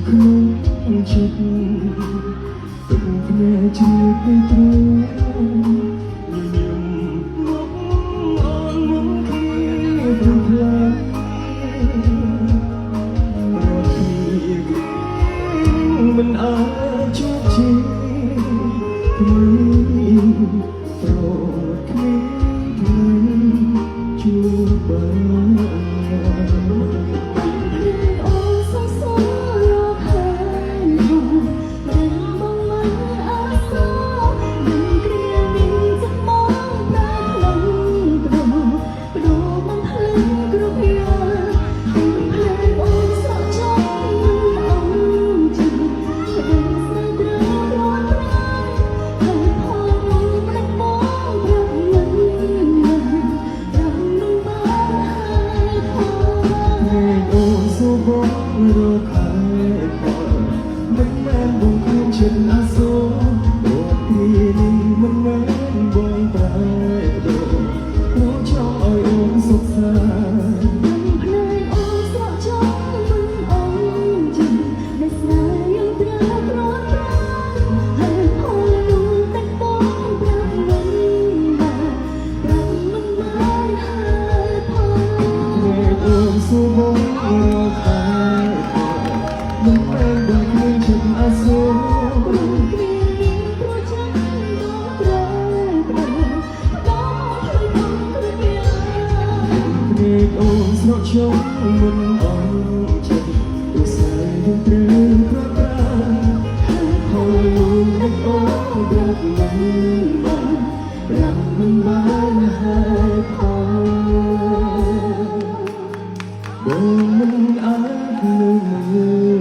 ក្នុងចិត្តទឹកភ្នែកជួយឲ្យត្រូវញញឹមមកអនមុនគ្នាព្រមផ្លែមិនអាចជួបជាគ្មានប្រគ្មានជួបបានរកហើយផងមិនមែនបងគ្មានចិត្តអាសូរព្រោះទីនេះមិនមែនបងប្រែដូរព្រោះចង់ឲ្យអូនសុខសាន្តភ្នែកអូនស្រក់ចង់មិនអូនចិត្តដែលស្នេហ៍យើងត្រូវប្រត់ប្រាហើយផលនោះតែបងប្រាប់មិនបានប្រាប់មិនបានហើយផលភ្នែកអូនសួរបងរកហើយមិនមែនបងគ្មានចិត្តអាសូរព្រោះគ្មានព្រោះចាំបងប្រែប្រែបងជួយបងគ្រាភ្នែកអូនស្រក់ចង់មិនអស់ចិត្តឧស្សាហ៍យើងត្រូវប្រត់ប្រាហើយផលនោះមិនអូនប្រាប់មិនបានប្រាប់មិនបានហើយផលបងមិនអាចនៅ